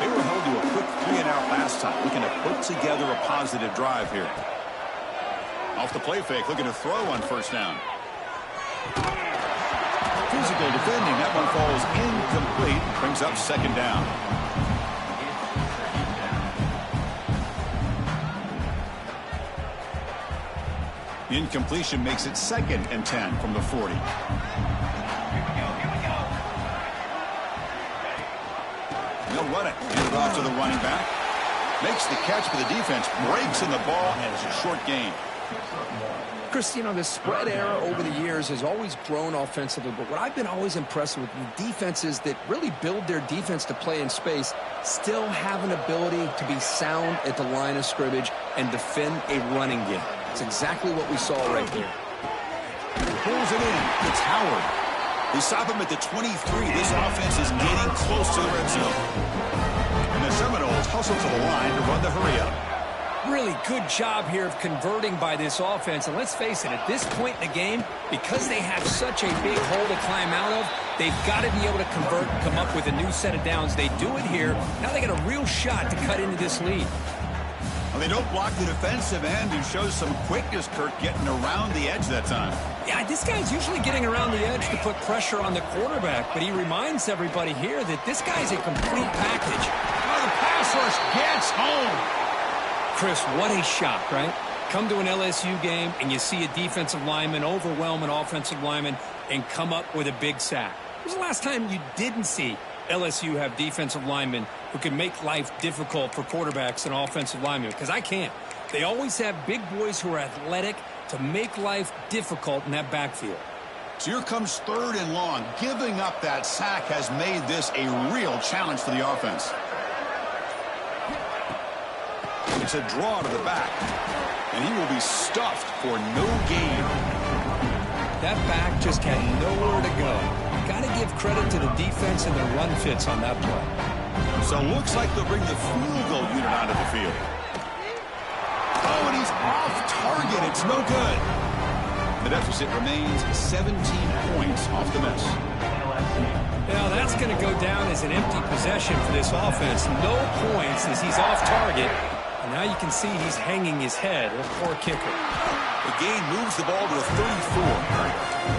They were held to a quick 3-and-out last time, looking to put together a positive drive here. Off the play fake, looking to throw on first down. Physical defending. That one falls incomplete. Brings up 2nd down. The incompletion makes it 2nd and 10 from the 40. They'll run it. Hand it off to the running back. Makes the catch, but the defense breaks in the ball, and it's a short gain. Chris, you know, the spread era over the years has always grown offensively, but what I've been always impressed with defenses that really build their defense to play in space still have an ability to be sound at the line of scrimmage and defend a running game. It's exactly what we saw right here. Pulls it in. It's Howard. They stop him at the 23. This offense is getting close to the red zone. And the Seminoles hustle to the line to run the hurry-up. Really good job here of converting by this offense. And let's face it, at this point in the game, because they have such a big hole to climb out of, they've got to be able to convert and come up with a new set of downs. They do it here. Now they got a real shot to cut into this lead. Well, they don't block the defensive end, who shows some quickness, Kirk, getting around the edge that time. Yeah, this guy's usually getting around the edge to put pressure on the quarterback, but he reminds everybody here that this guy's a complete package. Oh, the pass rush gets home. Chris, what a shot, right? Come to an LSU game and you see a defensive lineman overwhelm an offensive lineman and come up with a big sack. When was the last time you didn't see LSU have defensive linemen who can make life difficult for quarterbacks and offensive linemen? Because I can't. They always have big boys who are athletic to make life difficult in that backfield. So here comes 3rd and long. Giving up that sack has made this a real challenge for the offense. It's a draw to the back, and he will be stuffed for no gain. That back just had nowhere to go. Got to give credit to the defense and their run fits on that play. So it looks like they'll bring the field goal unit onto the field. Oh, and he's off target. It's no good. The deficit remains 17 points off the miss. Now that's going to go down as an empty possession for this offense. No points as he's off target. And now you can see he's hanging his head. A poor kicker. The gain moves the ball to the 34.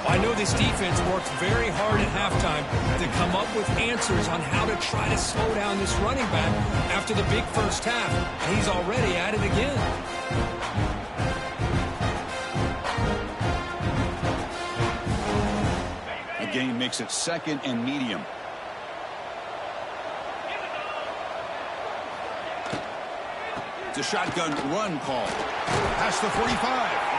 I know this defense worked very hard at halftime to come up with answers on how to try to slow down this running back after the big first half. And he's already at it again. The gain makes it 2nd and medium. It's a shotgun run call. Past the 45.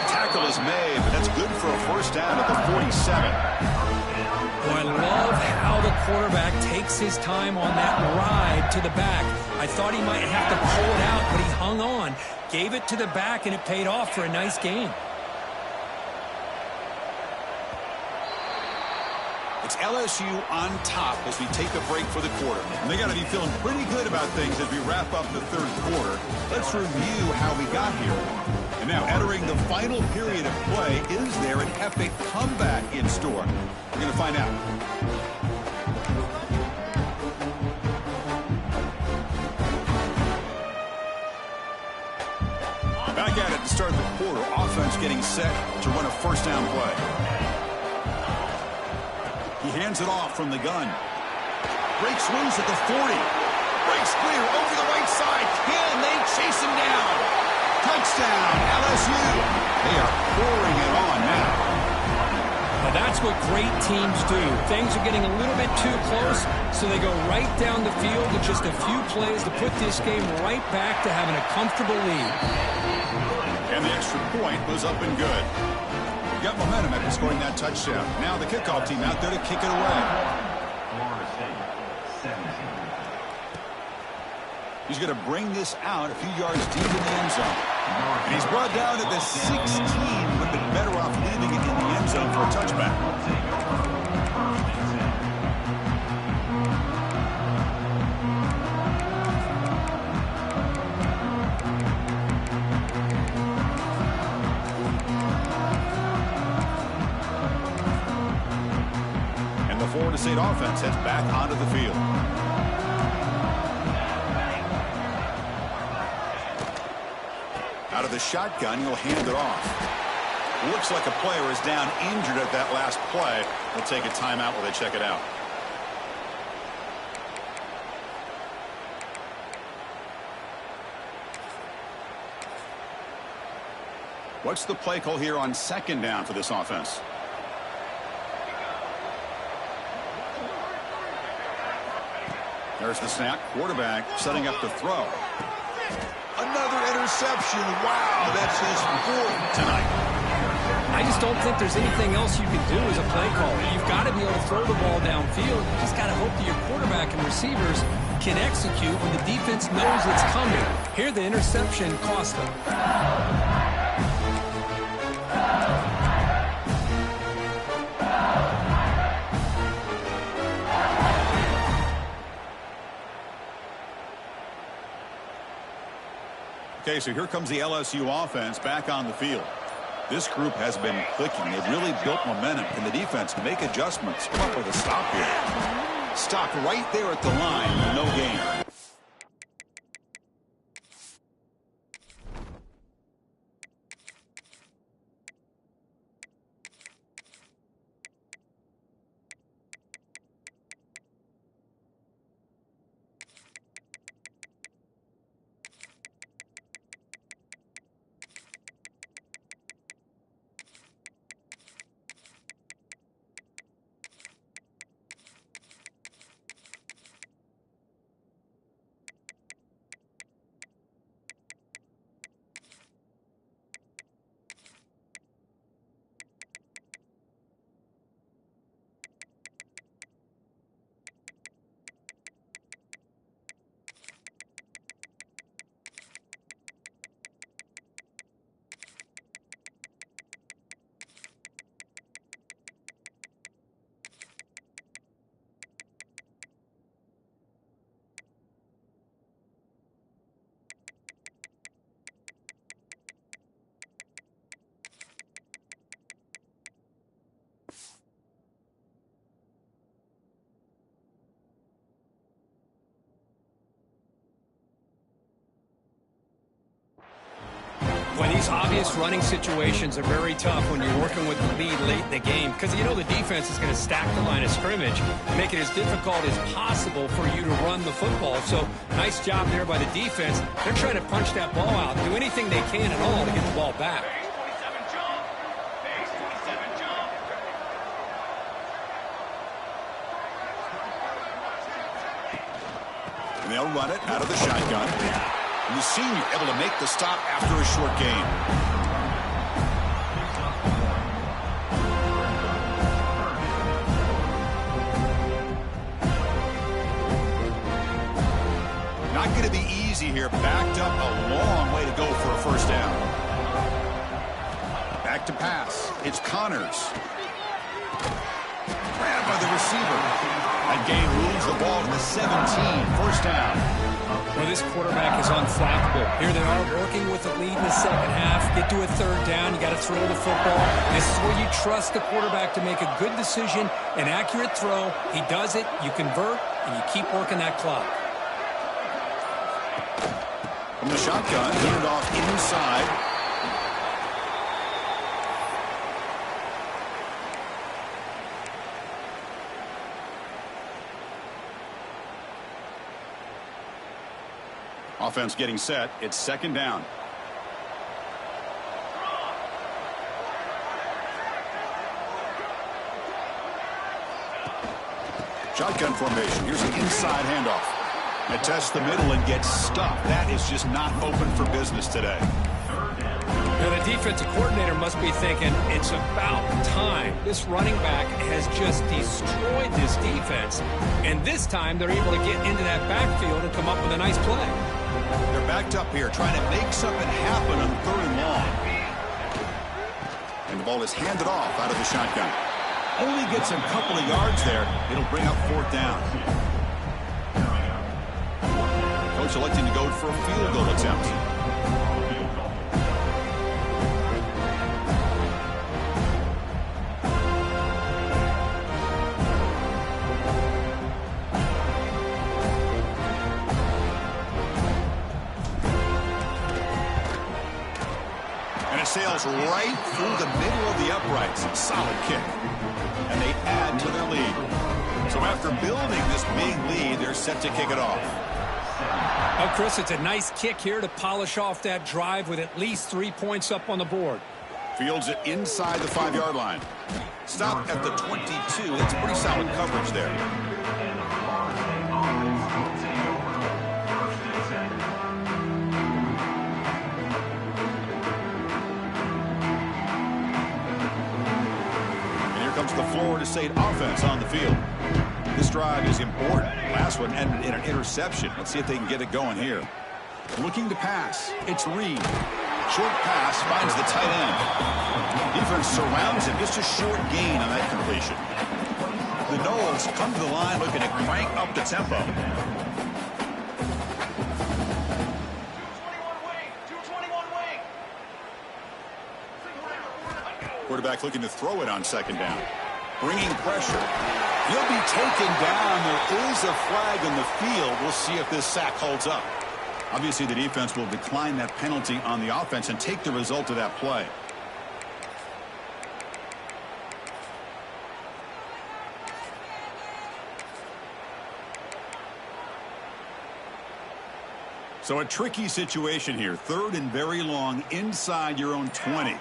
Tackle is made, but that's good for a first down at the 47. Well, I love how the quarterback takes his time on that ride to the back. I thought he might have to pull it out, but he hung on, gave it to the back, and it paid off for a nice gain. It's LSU on top as we take a break for the quarter. And they got to be feeling pretty good about things as we wrap up the third quarter. Let's review how we got here. And now entering the final period of play, is there an epic comeback in store? We're going to find out. Back at it to start the quarter. Offense getting set to run a first down play. He hands it off from the gun. Breaks loose at the 40. Breaks clear over the right side. Can they chase him down? Touchdown, LSU. They are pouring it on now. Now that's what great teams do. Things are getting a little bit too close, so they go right down the field with just a few plays to put this game right back to having a comfortable lead. And the extra point was up and good. Got momentum after scoring that touchdown. Now the kickoff team out there to kick it away. He's going to bring this out a few yards deep in the end zone. And he's brought down at the 16. Would have been better off leaving it in the end zone for a touchback. Florida State offense heads back onto the field. Out of the shotgun, he'll hand it off. Looks like a player is down injured at that last play. They'll take a timeout while they check it out. What's the play call here on 2nd down for this offense? There's the snap. Quarterback setting up to throw. Another interception. Wow, that's his 4th tonight. I just don't think there's anything else you can do as a play caller. You've got to be able to throw the ball downfield. You just got to hope that your quarterback and receivers can execute when the defense knows it's coming. Here, the interception cost them. Okay, so here comes the LSU offense back on the field. This group has been clicking. They've really built momentum. Can the defense make adjustments? Come up with a stop here. Stopped right there at the line. No gain. Boy, these obvious running situations are very tough when you're working with the lead late in the game because you know the defense is going to stack the line of scrimmage, make it as difficult as possible for you to run the football. So nice job there by the defense. They're trying to punch that ball out, do anything they can at all to get the ball back. And they'll run it out of the shotgun. And the senior able to make the stop after a short gain. Not going to be easy here. Backed up a long way to go for a first down. Back to pass. It's Connors. Grabbed by the receiver. That game moves the ball to the 17. First down. Well, this quarterback is unflappable. Here they are working with the lead in the second half. Get to a third down. You got to throw the football. This is where you trust the quarterback to make a good decision, an accurate throw. He does it, you convert, and you keep working that clock. From the shotgun, hit it off inside. Offense getting set. It's second down. Shotgun formation. Here's an inside handoff. It tests the middle and gets stuffed. That is just not open for business today. Now, the defensive coordinator must be thinking, it's about time. This running back has just destroyed this defense. And this time, they're able to get into that backfield and come up with a nice play. They're backed up here, trying to make something happen on third and long. And the ball is handed off out of the shotgun. Only gets a couple of yards there. It'll bring up fourth down. Coach electing to go for a field goal attempt. Sails right through the middle of the uprights. Solid kick. And they add to their lead. So after building this big lead, they're set to kick it off. Oh, Chris, it's a nice kick here to polish off that drive with at least 3 points up on the board. Fields it inside the 5-yard line. Stop at the 22. That's pretty solid coverage there. The Florida State offense on the field. This drive is important. Last one ended in an interception. Let's see if they can get it going here. Looking to pass. It's Reed. Short pass finds the tight end. Defense surrounds him. Just a short gain on that completion. The Noles come to the line looking to crank up the tempo. Quarterback looking to throw it on second down. Bringing pressure. He'll be taken down. There is a flag in the field. We'll see if this sack holds up. Obviously, the defense will decline that penalty on the offense and take the result of that play. So a tricky situation here. Third and very long inside your own 20.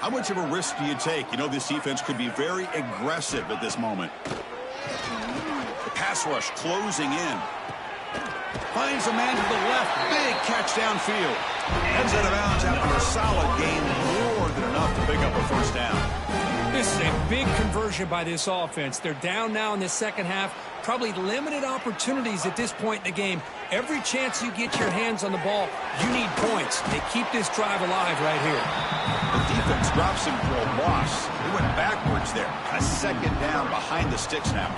How much of a risk do you take? You know, this defense could be very aggressive at this moment. The pass rush closing in. Finds a man to the left. Big catch downfield. Heads out of bounds after a solid gain. More than enough to pick up a first down. This is a big conversion by this offense. They're down now in the second half. Probably limited opportunities at this point in the game. Every chance you get your hands on the ball, you need points. They keep this drive alive right here. The defense drops him for a loss. They went backwards there. A second down behind the sticks now.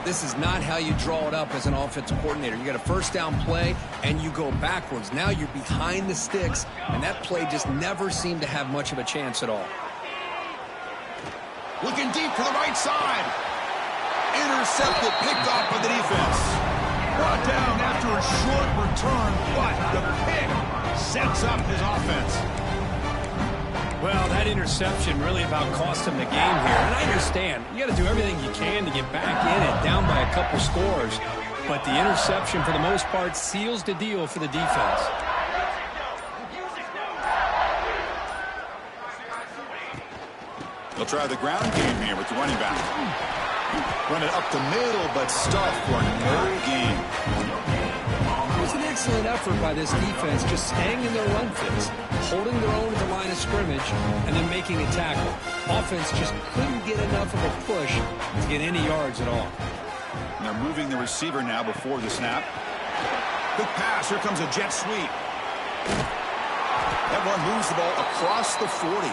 This is not how you draw it up as an offensive coordinator. You got a first down play, and you go backwards. Now you're behind the sticks, and that play just never seemed to have much of a chance at all. Looking deep to the right side. Intercepted, picked off by the defense. Brought down after a short return, but the pick sets up his offense. Well, that interception really about cost him the game here. And I understand, you got to do everything you can to get back in it, down by a couple scores. But the interception, for the most part, seals the deal for the defense. They'll try the ground game here with the running back. Run it up the middle, but stuffed for no gain. It was an excellent effort by this defense, just staying in their run fits, holding their own at the line of scrimmage, and then making a tackle. Offense just couldn't get enough of a push to get any yards at all. And they're moving the receiver now before the snap. Quick pass. Here comes a jet sweep. That one moves the ball across the 40.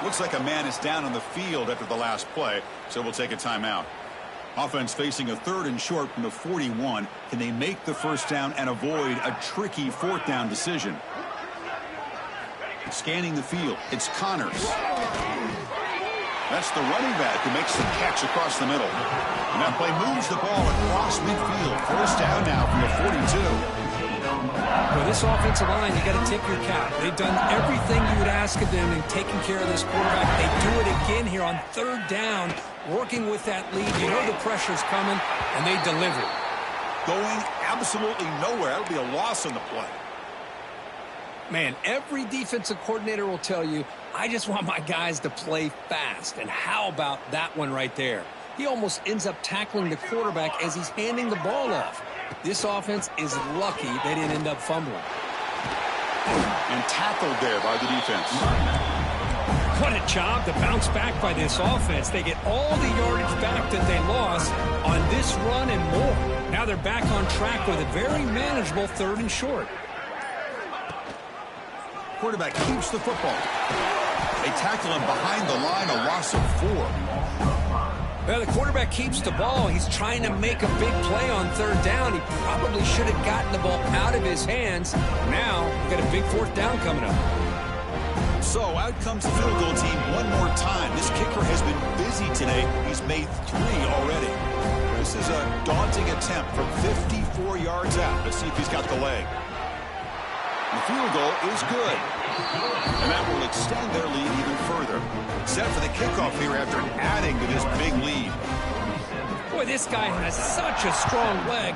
Looks like a man is down on the field after the last play, so we'll take a timeout. Offense facing a 3rd and short from the 41. Can they make the first down and avoid a tricky 4th down decision? Scanning the field, it's Connors. That's the running back who makes the catch across the middle. And that play moves the ball across midfield. First down now from the 42. Well, this offensive line, you got to tip your cap. They've done everything you would ask of them in taking care of this quarterback. They do it again here on 3rd down, working with that lead. You know the pressure's coming, and they deliver. Going absolutely nowhere. That'll be a loss on the play. Man, every defensive coordinator will tell you, I just want my guys to play fast. And how about that one right there? He almost ends up tackling the quarterback as he's handing the ball off. This offense is lucky they didn't end up fumbling. And tackled there by the defense. What a job to bounce back by this offense. They get all the yardage back that they lost on this run and more. Now they're back on track with a very manageable 3rd and short. Quarterback keeps the football. They tackle him behind the line, a loss of 4. Well, the quarterback keeps the ball. He's trying to make a big play on 3rd down. He probably should have gotten the ball out of his hands. Now, got a big 4th down coming up. So, out comes the field goal team one more time. This kicker has been busy today. He's made 3 already. This is a daunting attempt from 54 yards out. Let's see if he's got the leg. The field goal is good. And that will extend their lead even further. Set for the kickoff here after adding to this big lead. Boy, this guy has such a strong leg.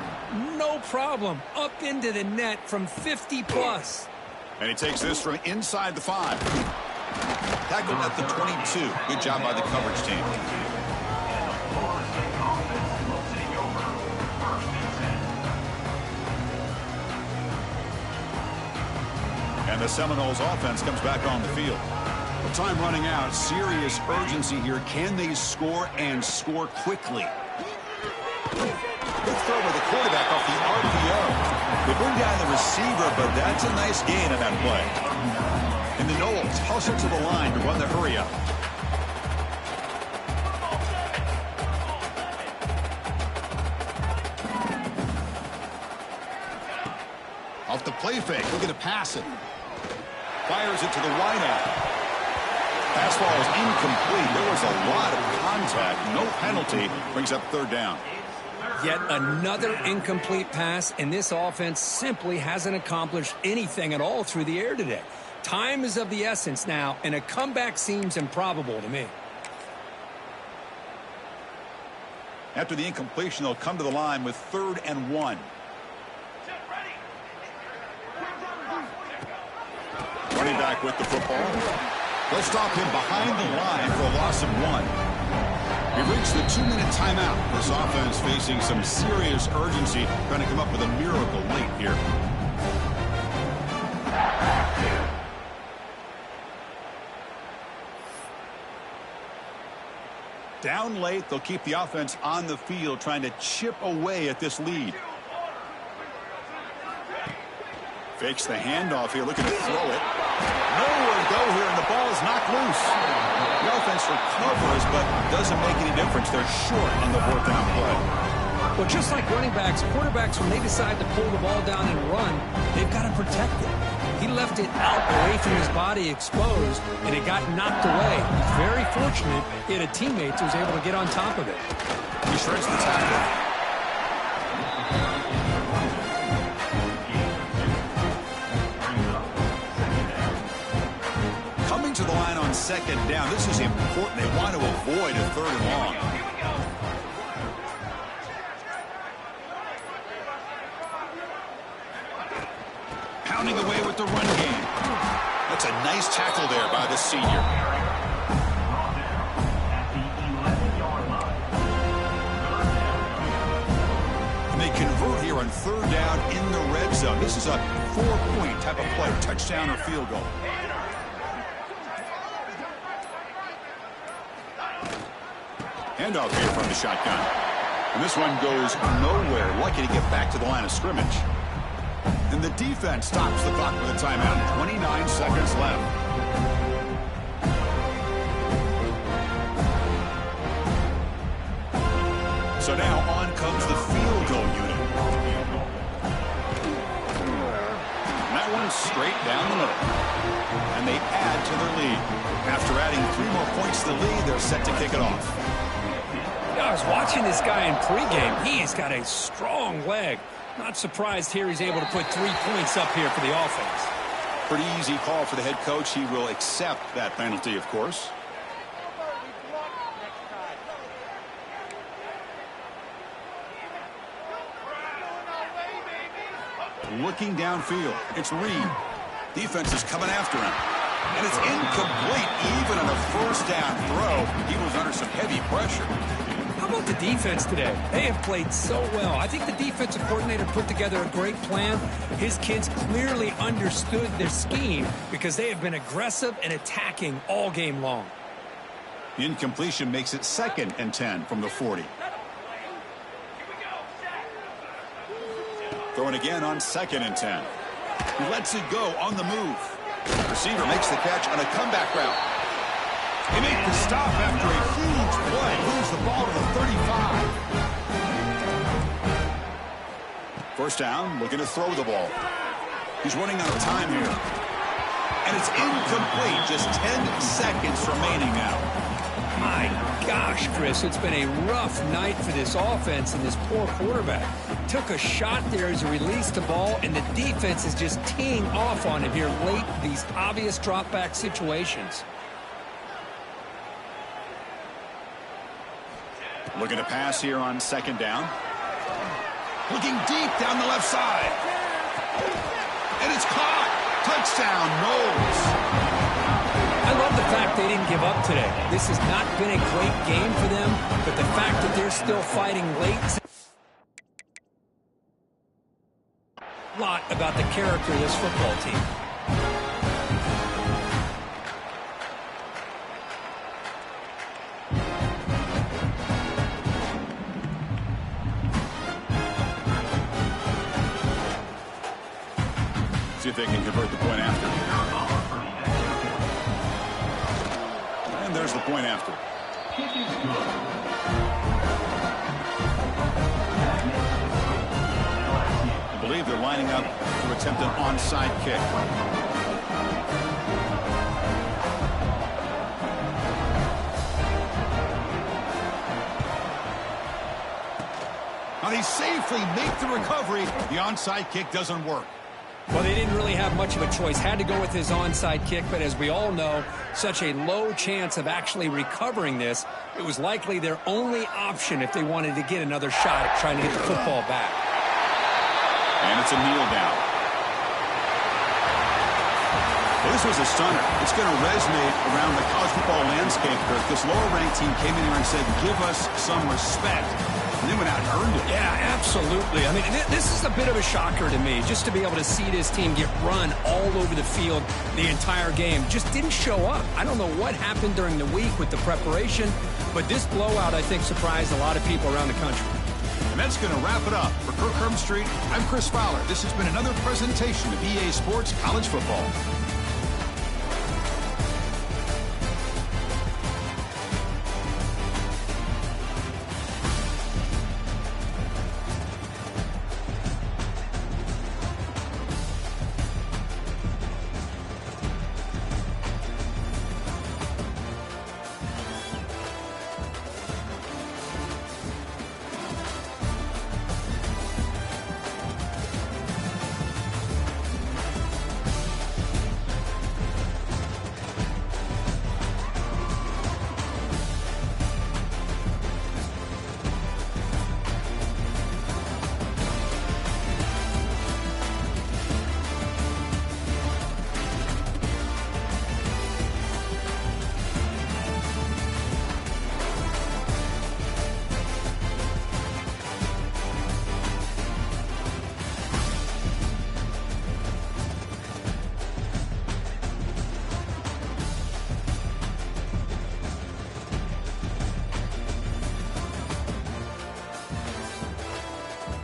No problem. Up into the net from 50+. And he takes this from inside the 5. Tackled at the 22. Good job by the coverage team. And the Seminoles offense comes back on the field. With time running out, serious urgency here. Can they score and score quickly? Good throw by the quarterback off the RPO. They bring down the receiver, but that's a nice gain on that play. And the Noles hustle to the line to run the hurry up. Off the play fake, looking to pass it. Fires it to the wideout. Pass ball is incomplete. There was a lot of contact. No penalty. Brings up 3rd down. Yet another incomplete pass, and this offense simply hasn't accomplished anything at all through the air today. Time is of the essence now, and a comeback seems improbable to me. After the incompletion, they'll come to the line with 3rd and 1. Running back with the football. They'll stop him behind the line for a loss of 1. We've reached the 2-minute timeout. This offense facing some serious urgency, trying to come up with a miracle late here. Down late, they'll keep the offense on the field, trying to chip away at this lead. Fakes the handoff here, looking to throw it. Nowhere to go here, and the ball is knocked loose. The offense recovers, but doesn't make any difference. They're short on the 4th down play. Well, just like running backs, quarterbacks, when they decide to pull the ball down and run, they've got to protect it. He left it out away from his body exposed, and it got knocked away. He's very fortunate he had a teammate who was able to get on top of it. He shreds the tackle. second down. This is important. They want to avoid a third and long. Pounding away with the run game. That's a nice tackle there by the senior. And they convert here on third down in the red zone. This is a 4-point type of play, touchdown or field goal. Handoff here from the shotgun. And this one goes nowhere. Lucky to get back to the line of scrimmage. And the defense stops the clock with a timeout. 29 seconds left. So now on comes the field goal unit. And that one's straight down the middle. And they add to their lead. After adding 3 more points to the lead, they're set to kick it off. I was watching this guy in pregame. He's got a strong leg. Not surprised here he's able to put 3 points up here for the offense. Pretty easy call for the head coach. He will accept that penalty, of course. Looking downfield. It's Reed. Defense is coming after him. And it's incomplete. Even on a first down throw, he was under some heavy pressure. How about the defense today? They have played so well. I think the defensive coordinator put together a great plan. His kids clearly understood their scheme because they have been aggressive and attacking all game long. The incompletion makes it 2nd and 10 from the 40. Throwing again on 2nd and 10. He lets it go on the move. Receiver makes the catch on a comeback route. He made the stop after a huge play. Moves the ball to the 35. First down, looking to throw the ball. He's running out of time here. And it's incomplete. Just 10 seconds remaining now. My gosh, Chris, it's been a rough night for this offense and this poor quarterback. Took a shot there as he released the ball, and the defense is just teeing off on him here late in these obvious drop-back situations. Looking to pass here on 2nd down. Looking deep down the left side. And it's caught. Touchdown, Knowles. I love the fact they didn't give up today. This has not been a great game for them, but the fact that they're still fighting late. A lot about the character of this football team. See if they can convert the point after. And there's the point after. I believe they're lining up to attempt an onside kick. Now they safely make the recovery. The onside kick doesn't work. Well, they didn't really have much of a choice. Had to go with his onside kick, but as we all know, such a low chance of actually recovering this. It was likely their only option if they wanted to get another shot at trying to get the football back. And it's a kneel down. Well, this was a stunner. It's going to resonate around the college football landscape because this lower-ranked team came in here and said, give us some respect. And they went out and earned it. Yeah, absolutely. I mean, this is a bit of a shocker to me, just to be able to see this team get run all over the field the entire game. Just didn't show up. I don't know what happened during the week with the preparation, but this blowout, I think, surprised a lot of people around the country. And that's going to wrap it up. For Kirk Street, I'm Chris Fowler. This has been another presentation of EA Sports College Football.